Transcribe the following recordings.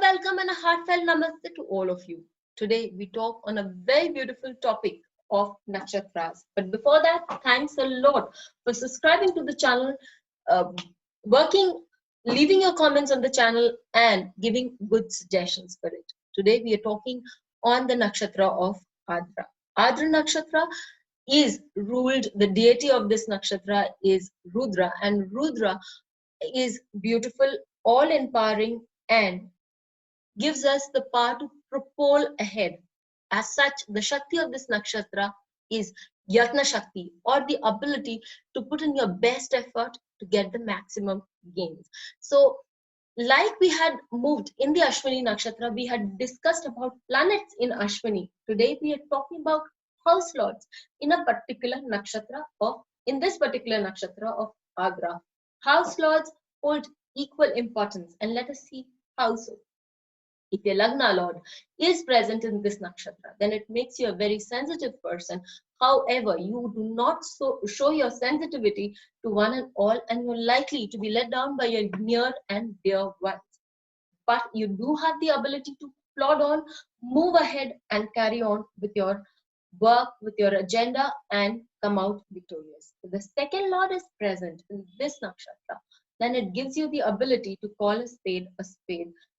welcome and a heartfelt namaste to all of you. Today we talk on a very beautiful topic of nakshatras. But before that, thanks a lot for subscribing to the channel, uh, working, leaving your comments on the channel and giving good suggestions for it. Today we are talking on the nakshatra of Ardra. Ardra nakshatra is ruled, the deity of this nakshatra is Rudra, and Rudra is beautiful, all empowering, and gives us the power to propel ahead. As such, the Shakti of this nakshatra is Yatna Shakti, or the ability to put in your best effort to get the maximum gains. So, like we had moved in the Ashwini nakshatra, we had discussed about planets in Ashwini. Today we are talking about house lords in a particular nakshatra of, in this particular nakshatra of Ardra. House lords hold equal importance, and let us see how so. If your Lagna Lord is present in this nakshatra, then it makes you a very sensitive person. However, you do not show your sensitivity to one and all, and you're likely to be let down by your near and dear ones. But you do have the ability to plod on, move ahead, and carry on with your work, with your agenda, and come out victorious. If the second Lord is present in this nakshatra, then it gives you the ability to call a spade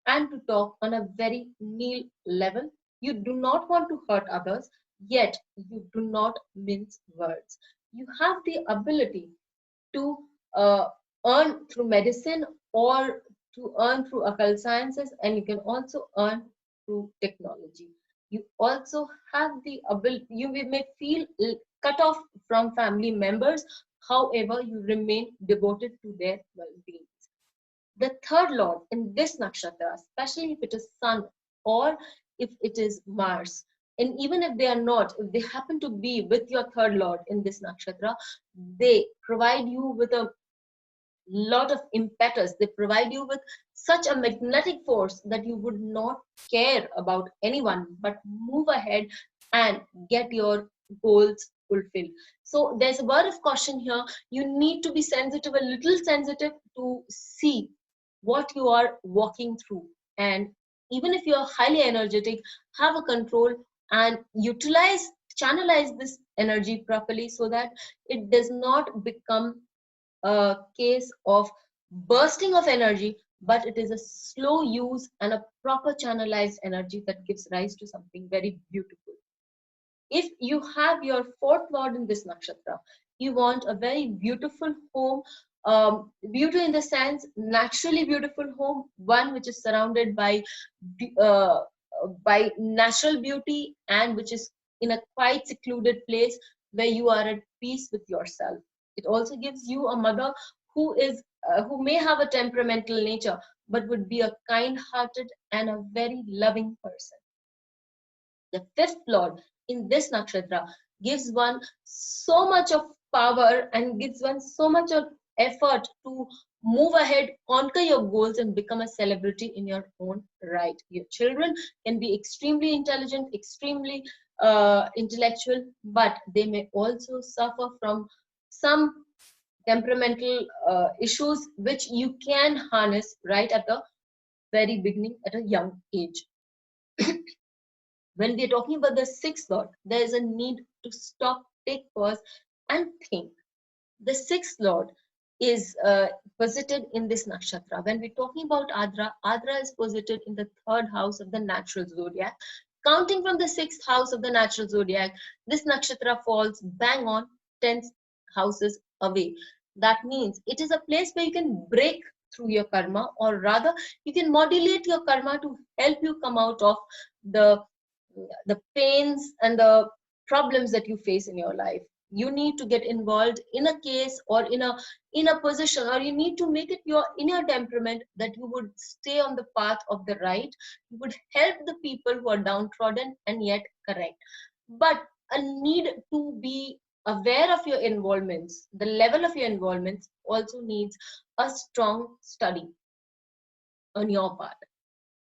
and to talk on a very kneel level. You do not want to hurt others, yet you do not mince words. You have the ability to earn through medicine or to earn through occult sciences, and you can also earn through technology. You also have the ability, you may feel cut off from family members, however, you remain devoted to their well-being. The third lord in this nakshatra, especially if it is Sun or if it is Mars, and even if they are not, if they happen to be with your third lord in this nakshatra, they provide you with a lot of impetus. They provide you with such a magnetic force that you would not care about anyone but move ahead and get your goals fulfilled. So there's a word of caution here. You need to be sensitive, a little sensitive, to see what you are walking through. And even if you're highly energetic, have a control and channelize this energy properly so that it does not become a case of bursting of energy, but it is a slow use and a proper channelized energy that gives rise to something very beautiful. If you have your fourth lord in this nakshatra, you want a very beautiful home, beauty in the sense naturally beautiful home, one which is surrounded uh, by natural beauty and which is in a quite secluded place where you are at peace with yourself. It also gives you a mother who may have a temperamental nature but would be a kind-hearted and a very loving person. The fifth lord in this nakshatra gives one so much of power and gives one so much of effort to move ahead, conquer your goals, and become a celebrity in your own right. Your children can be extremely intelligent, extremely intellectual, but they may also suffer from some temperamental issues which you can harness right at the very beginning at a young age. When we are talking about the sixth lord, there is a need to stop, take pause, and think. The sixth lord is posited in this nakshatra. When we're talking about Ardra, Ardra is posited in the third house of the natural zodiac. Counting from the sixth house of the natural zodiac, this nakshatra falls bang on 10 houses away. That means it is a place where you can break through your karma, or rather, you can modulate your karma to help you come out of the pains and the problems that you face in your life. You need to get involved in a case or in a position, or you need to make it your inner temperament that you would stay on the path of the right. You would help the people who are downtrodden and yet correct. But a need to be aware of your involvements, the level of your involvements also needs a strong study on your part.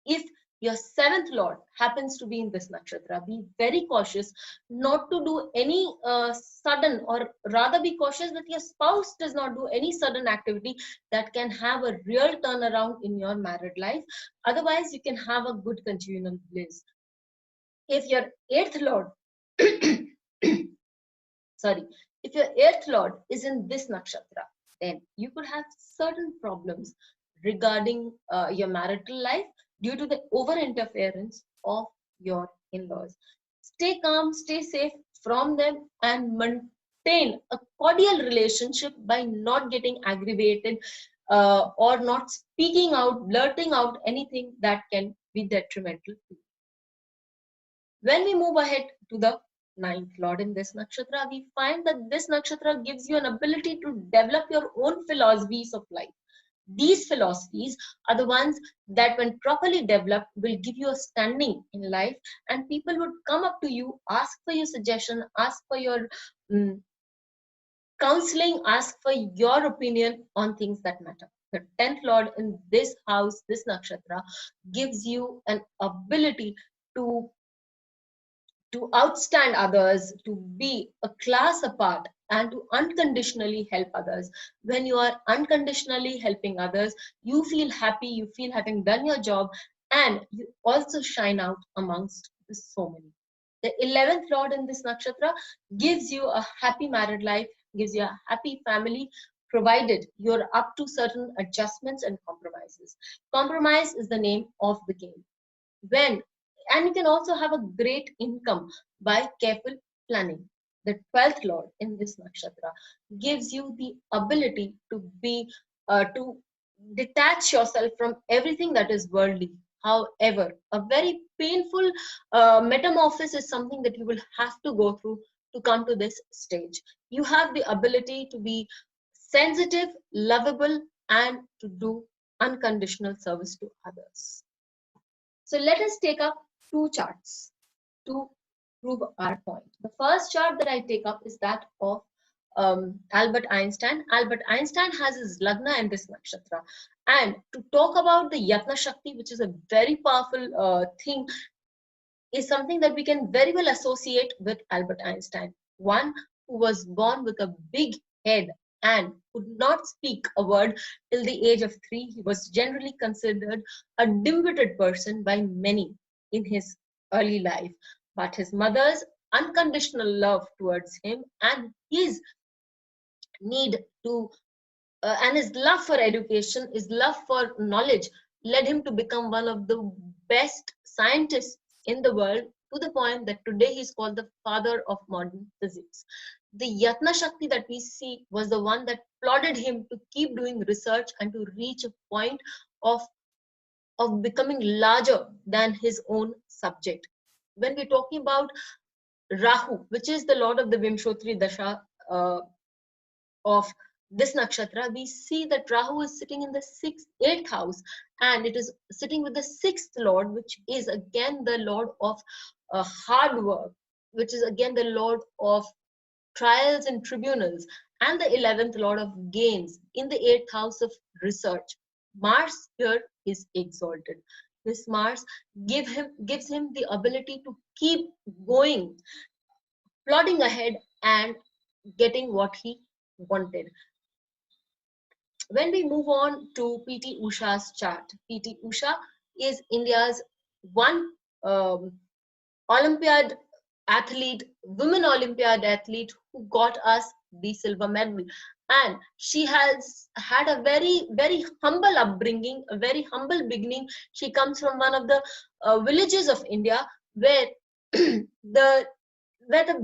If your 7th lord happens to be in this nakshatra, be very cautious not to do any sudden, or rather be cautious that your spouse does not do any sudden activity that can have a real turnaround in your married life. Otherwise, you can have a good continual bliss. If your 8th lord, sorry, if your 8th lord is in this nakshatra, then you could have certain problems regarding your marital life due to the over interference of your in-laws. Stay calm, stay safe from them, and maintain a cordial relationship by not getting aggravated or not speaking out, blurting out anything that can be detrimental to you. When we move ahead to the 9th lord in this nakshatra, we find that this nakshatra gives you an ability to develop your own philosophies of life. These philosophies are the ones that, when properly developed, will give you a standing in life, and people would come up to you, ask for your suggestion, ask for your counseling, ask for your opinion on things that matter. The 10th lord in this house, this nakshatra, gives you an ability to outstand others, to be a class apart, and to unconditionally help others. When you are unconditionally helping others, you feel happy, you feel having done your job, and you also shine out amongst so many. The 11th lord in this nakshatra gives you a happy married life, gives you a happy family, provided you're up to certain adjustments and compromises. Compromise is the name of the game. And you can also have a great income by careful planning. The 12th lord in this nakshatra gives you the ability to be to detach yourself from everything that is worldly. However, a very painful metamorphosis is something that you will have to go through to come to this stage. You have the ability to be sensitive, lovable, and to do unconditional service to others. So let us take up 2 charts to prove our point. The first chart that I take up is that of Albert Einstein. Albert Einstein has his Lagna in this nakshatra. And to talk about the Yatna Shakti, which is a very powerful thing, is something that we can very well associate with Albert Einstein. One who was born with a big head and could not speak a word till the age of 3. He was generally considered a dim-witted person by many in his early life. But his mother's unconditional love towards him and his need to and his love for education, his love for knowledge, led him to become one of the best scientists in the world, to the point that today he's called the father of modern physics. The Yatna Shakti that we see was the one that prodded him to keep doing research and to reach a point of becoming larger than his own subject. When we're talking about Rahu, which is the lord of the Vimshotri dasha of this nakshatra, we see that Rahu is sitting in the 8th house, and it is sitting with the 6th lord, which is again the lord of hard work, which is again the lord of trials and tribunals, and the 11th lord of gains in the 8th house of research. Mars here is exalted. This Mars gives him the ability to keep going, plodding ahead and getting what he wanted. When we move on to PT Usha's chart, PT Usha is India's one Olympiad athlete, women Olympiad athlete, who got us the silver medal. And she has had a very, very humble upbringing, a very humble beginning. She comes from one of the villages of India where the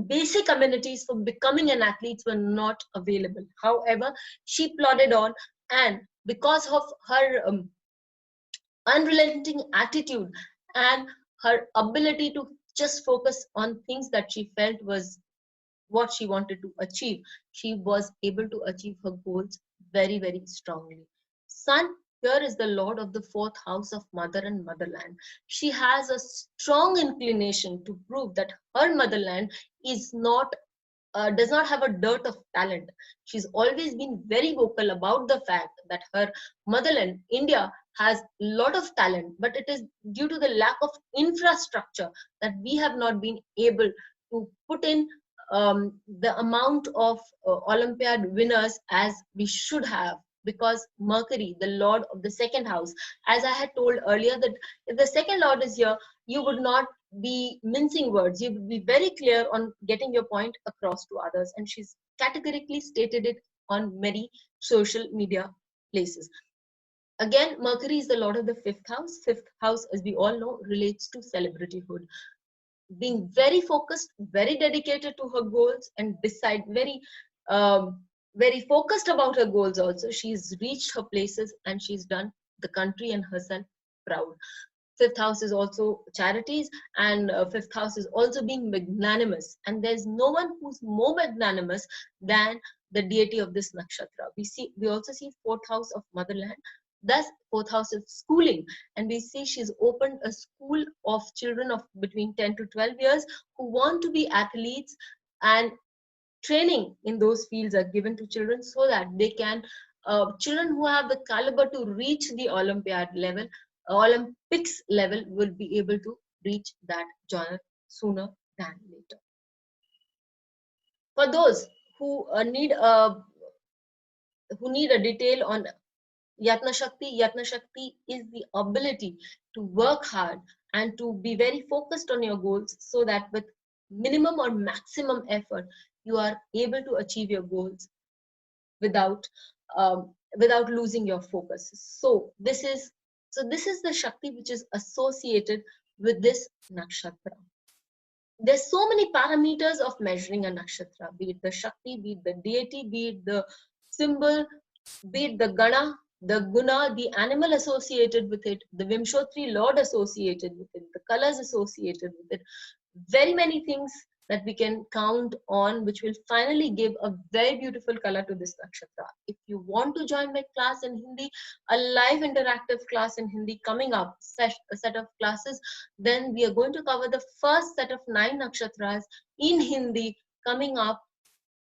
basic amenities for becoming an athlete were not available. However, she plodded on, and because of her unrelenting attitude and her ability to just focus on things that she felt was what she wanted to achieve, she was able to achieve her goals very, very strongly. Sun here is the lord of the 4th house of mother and motherland. She has a strong inclination to prove that her motherland is not does not have a dearth of talent. She's always been very vocal about the fact that her motherland, India, has a lot of talent, but it is due to the lack of infrastructure that we have not been able to put in the amount of Olympiad winners as we should have. Because Mercury, the lord of the second house, as I had told earlier, that if the second lord is here, you would not be mincing words. You would be very clear on getting your point across to others. And she's categorically stated it on many social media places. Again, Mercury is the lord of the fifth house. Fifth house, as we all know, relates to celebrityhood. Being very focused, very dedicated to her goals, and very focused about her goals also. She's reached her places and she's done the country and herself proud. Fifth house is also charities, and fifth house is also being magnanimous. And there's no one who's more magnanimous than the deity of this nakshatra. We also see fourth house of motherland. Thus, fourth house is schooling, and we see she's opened a school of children of between 10 to 12 years who want to be athletes, and training in those fields are given to children so that they can, children who have the caliber to reach the Olympiad level, Olympics level, will be able to reach that genre sooner than later. For those who need a detail on Yatna Shakti is the ability to work hard and to be very focused on your goals, so that with minimum or maximum effort, you are able to achieve your goals without losing your focus. So this is the Shakti which is associated with this nakshatra. There's so many parameters of measuring a nakshatra, be it the Shakti, be it the deity, be it the symbol, be it the gana, the guna, the animal associated with it, the Vimshotri lord associated with it, the colors associated with it, very many things that we can count on, which will finally give a very beautiful color to this nakshatra. If you want to join my class in Hindi, a live interactive class in Hindi coming up, a set of classes, then we are going to cover the first set of 9 nakshatras in Hindi coming up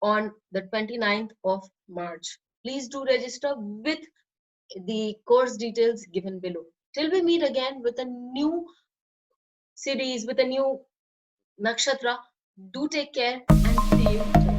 on the 29th of March. Please do register with the course details given below. Till we meet again with a new series, with a new nakshatra, do take care and see you.